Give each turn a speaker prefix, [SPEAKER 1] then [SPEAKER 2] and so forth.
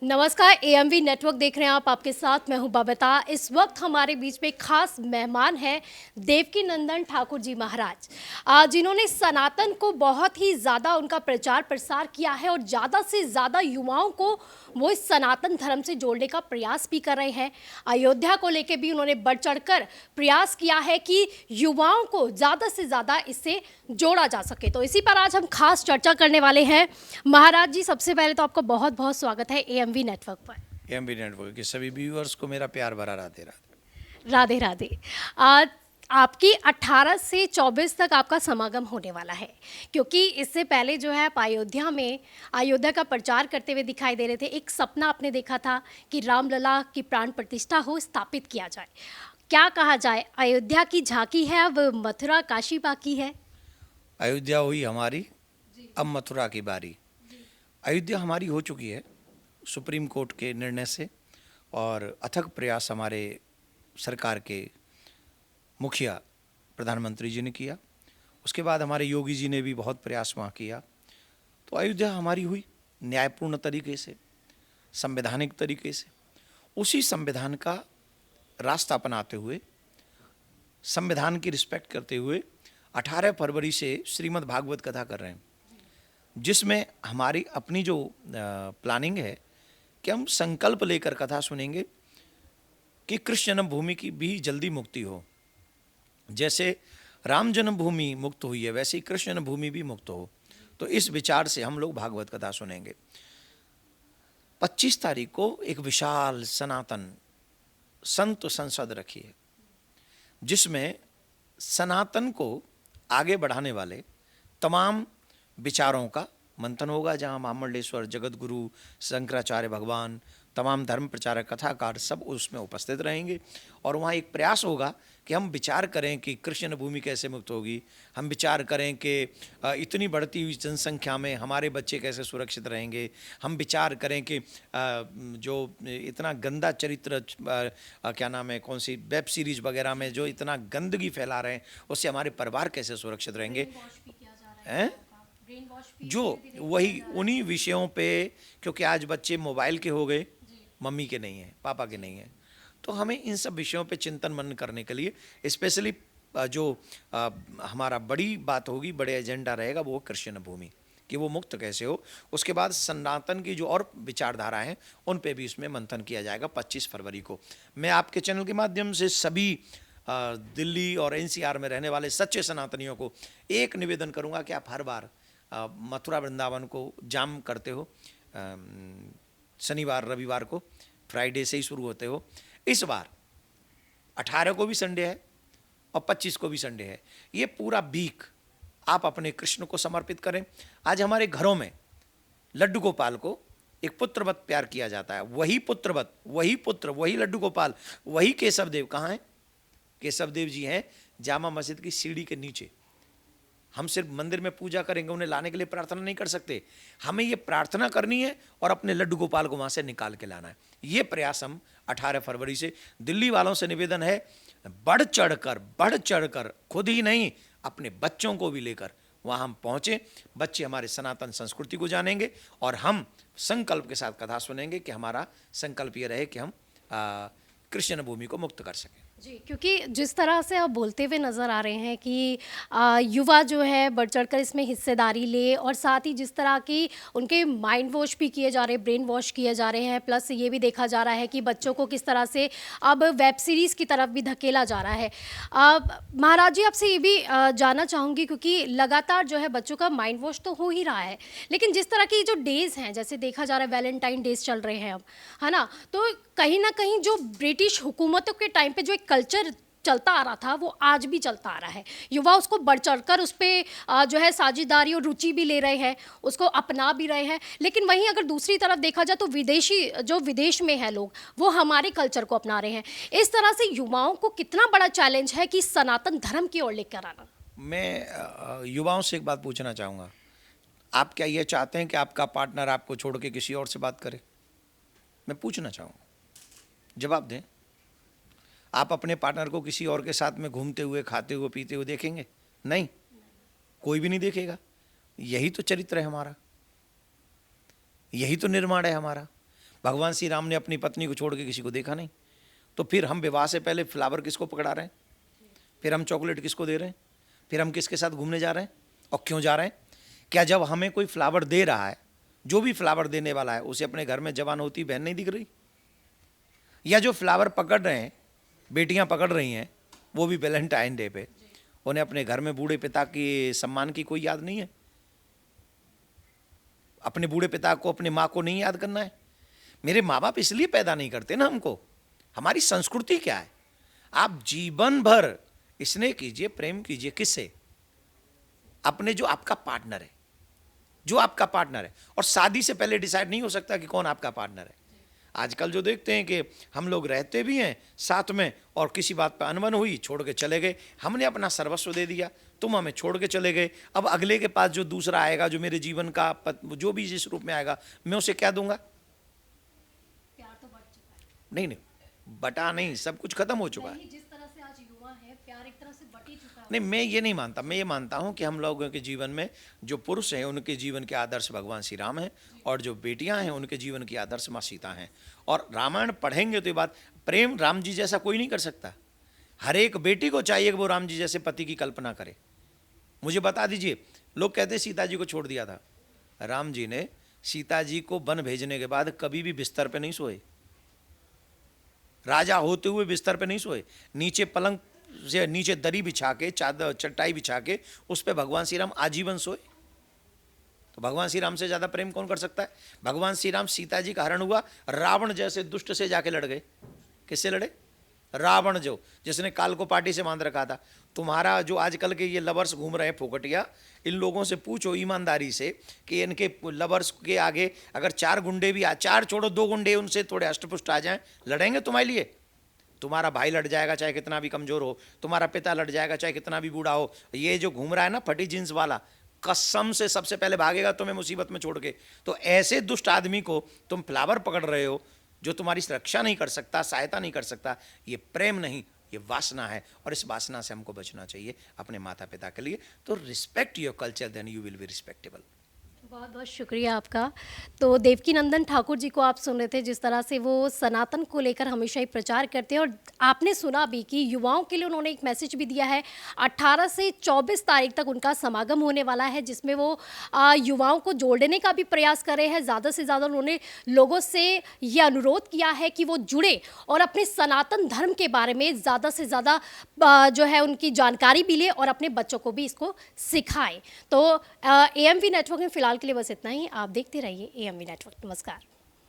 [SPEAKER 1] नमस्कार, AMV network देख रहे हैं आप। आपके साथ मैं हूं बबीता। इस वक्त हमारे बीच में खास मेहमान हैं देवकी नंदन ठाकुर जी महाराज, जिन्होंने सनातन को बहुत ही ज़्यादा उनका प्रचार प्रसार किया है और ज़्यादा से ज़्यादा युवाओं को वो इस सनातन धर्म से जोड़ने का प्रयास भी कर रहे हैं। अयोध्या को लेकर भी उन्होंने बढ़ चढ़कर प्रयास किया है कि युवाओं को ज़्यादा से ज़्यादा इससे जोड़ा जा सके। तो इसी पर आज हम खास चर्चा करने वाले हैं। महाराज जी, सबसे पहले तो आपका बहुत बहुत स्वागत है एएमवी नेटवर्क पर।
[SPEAKER 2] एएमवी नेटवर्क के सभी व्यूअर्स को मेरा प्यार भरा राधे राधे।
[SPEAKER 1] राधे राधे। आज आपकी 18 से 24 तक आपका समागम होने वाला है, क्योंकि इससे पहले जो है आप अयोध्या का प्रचार करते हुए दिखाई दे रहे थे। एक सपना आपने देखा था कि रामलला की प्राण प्रतिष्ठा हो, स्थापित किया जाए। क्या कहा जाए, अयोध्या की झांकी है, अब मथुरा काशी बाकी है।
[SPEAKER 2] अयोध्या हुई हमारी, अब मथुरा की बारी। अयोध्या हमारी हो चुकी है सुप्रीम कोर्ट के निर्णय से, और अथक प्रयास हमारे सरकार के मुखिया प्रधानमंत्री जी ने किया। उसके बाद हमारे योगी जी ने भी बहुत प्रयास वहाँ किया। तो अयोध्या हमारी हुई न्यायपूर्ण तरीके से, संवैधानिक तरीके से, उसी संविधान का रास्ता अपनाते हुए, संविधान की रिस्पेक्ट करते हुए 18 फरवरी से श्रीमद् भागवत कथा कर रहे हैं, जिसमें हमारी अपनी जो प्लानिंग है कि हम संकल्प लेकर कथा सुनेंगे कि कृष्ण जन्मभूमि की भी जल्दी मुक्ति हो। जैसे राम जन्मभूमि मुक्त हुई है, वैसे ही कृष्ण जन्मभूमि भी मुक्त हो। तो इस विचार से हम लोग भागवत कथा सुनेंगे। 25 तारीख को एक विशाल सनातन संत संसद रखी है, जिसमें सनातन को आगे बढ़ाने वाले तमाम विचारों का मंथन होगा, जहाँ महामंडलेश्वर, जगतगुरु, शंकराचार्य भगवान, तमाम धर्म प्रचारक, कथाकार सब उसमें उपस्थित रहेंगे। और वहाँ एक प्रयास होगा कि हम विचार करें कि कृष्ण भूमि कैसे मुक्त होगी। हम विचार करें कि इतनी बढ़ती हुई जनसंख्या में हमारे बच्चे कैसे सुरक्षित रहेंगे। हम विचार करें कि जो इतना गंदा चरित्र, क्या नाम है, कौन सी वेब सीरीज वगैरह में जो इतना गंदगी फैला रहे हैं, उससे हमारे परिवार कैसे सुरक्षित रहेंगे। हैं जो वही उन्हीं विषयों पे, क्योंकि आज बच्चे मोबाइल के हो गए, मम्मी के नहीं हैं, पापा के नहीं हैं। तो हमें इन सब विषयों पे चिंतन मनन करने के लिए स्पेशली जो हमारा बड़ी बात होगी, बड़े एजेंडा रहेगा, वो कृष्ण भूमि कि वो मुक्त कैसे हो। उसके बाद सनातन की जो और विचारधारा हैं उन पे भी इसमें मंथन किया जाएगा 25 फरवरी को। मैं आपके चैनल के माध्यम से सभी दिल्ली और एनसीआर में रहने वाले सच्चे सनातनियों को एक निवेदन करूंगा कि आप हर बार मथुरा वृंदावन को जाम करते हो, शनिवार रविवार को, फ्राइडे से ही शुरू होते हो। इस बार 18 को भी संडे है और 25 को भी संडे है। ये पूरा वीक आप अपने कृष्ण को समर्पित करें। आज हमारे घरों में लड्डू गोपाल को एक पुत्रवत प्यार किया जाता है। वही पुत्रवत, वही पुत्र, वही लड्डू गोपाल, वही केशव देव कहाँ हैं? केशव देव जी हैं जामा मस्जिद की सीढ़ी के नीचे। हम सिर्फ मंदिर में पूजा करेंगे, उन्हें लाने के लिए प्रार्थना नहीं कर सकते। हमें ये प्रार्थना करनी है और अपने लड्डू गोपाल को वहाँ से निकाल के लाना है। ये प्रयास हम 18 फरवरी से, दिल्ली वालों से निवेदन है, बढ़ चढ़कर खुद ही नहीं, अपने बच्चों को भी लेकर वहाँ हम पहुँचे। बच्चे हमारे सनातन संस्कृति को जानेंगे और हम संकल्प के साथ कथा सुनेंगे कि हमारा संकल्प ये रहे कि हम कृष्ण भूमि को मुक्त कर सकें।
[SPEAKER 1] जी, क्योंकि जिस तरह से आप बोलते हुए नज़र आ रहे हैं कि युवा जो है बढ़ चढ़कर इसमें हिस्सेदारी ले, और साथ ही जिस तरह की उनके माइंड वॉश भी किए जा रहे हैं, ब्रेन वॉश किए जा रहे हैं, प्लस ये भी देखा जा रहा है कि बच्चों को किस तरह से अब वेब सीरीज़ की तरफ भी धकेला जा रहा है। महाराज जी, आपसे ये भी जानना चाहूँगी, क्योंकि लगातार जो है बच्चों का माइंड वॉश तो हो ही रहा है, लेकिन जिस तरह की जो डेज़ हैं, जैसे देखा जा रहा है वैलेंटाइन डेज चल रहे हैं अब, है ना, तो कहीं ना कहीं जो ब्रिटिश हुकूमतों के टाइम पे जो एक कल्चर चलता आ रहा था, वो आज भी चलता आ रहा है। युवा उसको बढ़ चढ़कर उस पर जो है साझेदारी और रुचि भी ले रहे हैं, उसको अपना भी रहे हैं। लेकिन वहीं अगर दूसरी तरफ देखा जाए तो विदेश में है लोग, वो हमारे कल्चर को अपना रहे हैं। इस तरह से युवाओं को कितना बड़ा चैलेंज है कि सनातन धर्म की ओर लेकर आना।
[SPEAKER 2] मैं युवाओं से एक बात पूछना चाहूँगा, आप क्या ये चाहते हैं कि आपका पार्टनर आपको छोड़ के किसी और से बात करे? मैं पूछना चाहूँगा, जवाब दें। आप अपने पार्टनर को किसी और के साथ में घूमते हुए, खाते हुए, पीते हुए देखेंगे? नहीं, कोई भी नहीं देखेगा। यही तो चरित्र है हमारा, यही तो निर्माण है हमारा। भगवान श्री राम ने अपनी पत्नी को छोड़ के किसी को देखा नहीं, तो फिर हम विवाह से पहले फ्लावर किसको पकड़ा रहे हैं, फिर हम चॉकलेट किसको दे रहे हैं, फिर हम किसके साथ घूमने जा रहे हैं और क्यों जा रहे हैं? क्या जब हमें कोई फ्लावर दे रहा है, जो भी फ्लावर देने वाला है, उसे अपने घर में जवान होती बहन नहीं दिख रही? या जो फ्लावर पकड़ रहे हैं, बेटियां पकड़ रही हैं, वो भी वैलेंटाइन डे पे, उन्हें अपने घर में बूढ़े पिता की सम्मान की कोई याद नहीं है? अपने बूढ़े पिता को, अपने माँ को नहीं याद करना है? मेरे माँ बाप इसलिए पैदा नहीं करते ना हमको। हमारी संस्कृति क्या है? आप जीवन भर स्नेह कीजिए, प्रेम कीजिए, किससे? अपने जो आपका पार्टनर है, जो आपका पार्टनर है। और शादी से पहले डिसाइड नहीं हो सकता कि कौन आपका पार्टनर है। आजकल जो देखते हैं कि हम लोग रहते भी हैं साथ में और किसी बात पर अनबन हुई, छोड़ के चले गए, हमने अपना सर्वस्व दे दिया, तुम हमें छोड़ के चले गए, अब अगले के पास जो दूसरा आएगा, जो मेरे जीवन का जो भी जिस रूप में आएगा, मैं उसे क्या दूंगा?
[SPEAKER 1] प्यार तो बढ़ चुका है।
[SPEAKER 2] नहीं नहीं, बटा नहीं, सब कुछ खत्म हो चुका है।
[SPEAKER 1] नहीं, जिस तरह से आज युवा है, प्यार एक तरह से बट ही चुका है।
[SPEAKER 2] नहीं, मैं ये नहीं मानता। मैं ये मानता हूँ कि हम लोगों के जीवन में जो पुरुष हैं उनके जीवन के आदर्श भगवान श्री राम हैं, और जो बेटियां हैं उनके जीवन की आदर्श माँ सीता हैं। और रामायण पढ़ेंगे तो ये बात, प्रेम राम जी जैसा कोई नहीं कर सकता। हर एक बेटी को चाहिए कि वो राम जी जैसे पति की कल्पना करे। मुझे बता दीजिए, लोग कहते हैं सीता जी को छोड़ दिया था। राम जी ने सीता जी को वन भेजने के बाद कभी भी बिस्तर पे नहीं सोए, राजा होते हुए बिस्तर पे नहीं सोए, नीचे पलंग से नीचे दरी बिछा के, चादर चटाई बिछा के उस पे भगवान श्री राम आजीवन सोए। तो भगवान श्री राम से ज्यादा प्रेम कौन कर सकता है? भगवान श्री राम, सीता जी का हरण हुआ, रावण जैसे दुष्ट से जाके लड़ गए। किससे लड़े? रावण, जो जिसने काल को पार्टी से बांध रखा था। तुम्हारा जो आजकल के ये लवर्स घूम रहे हैं फोकटिया, इन लोगों से पूछो ईमानदारी से कि इनके लवर्स के आगे अगर 4 गुंडे भी चार छोड़ो 2 गुंडे उनसे थोड़े अष्टपुष्ट आ जाएं, लड़ेंगे तुम्हारे लिए? तुम्हारा भाई लड़ जाएगा चाहे कितना भी कमजोर हो, तुम्हारा पिता लड़ जाएगा चाहे कितना भी बूढ़ा हो। ये जो घूम रहा है ना फटी जींस वाला, कसम से सबसे पहले भागेगा तुम्हें मुसीबत में छोड़ के। तो ऐसे दुष्ट आदमी को तुम फ्लावर पकड़ रहे हो, जो तुम्हारी रक्षा नहीं कर सकता, सहायता नहीं कर सकता। ये प्रेम नहीं, ये वासना है, और इस वासना से हमको बचना चाहिए अपने माता पिता के लिए। तो respect your culture, then you will be respectable.
[SPEAKER 1] बहुत बहुत शुक्रिया आपका। तो देवकीनंदन ठाकुर जी को आप सुन रहे थे, जिस तरह से वो सनातन को लेकर हमेशा ही प्रचार करते हैं, और आपने सुना भी कि युवाओं के लिए उन्होंने एक मैसेज भी दिया है। 18 से 24 तारीख तक उनका समागम होने वाला है, जिसमें वो युवाओं को जोड़ने का भी प्रयास कर रहे हैं। ज़्यादा से ज़्यादा उन्होंने लोगों से ये अनुरोध किया है कि वो जुड़े और अपने सनातन धर्म के बारे में ज़्यादा से ज़्यादा जो है उनकी जानकारी भी ले और अपने बच्चों को भी इसको सिखाएं। तो AMV नेटवर्क में फ़िलहाल के लिए बस इतना ही। आप देखते रहिए AMV नेटवर्क। नमस्कार।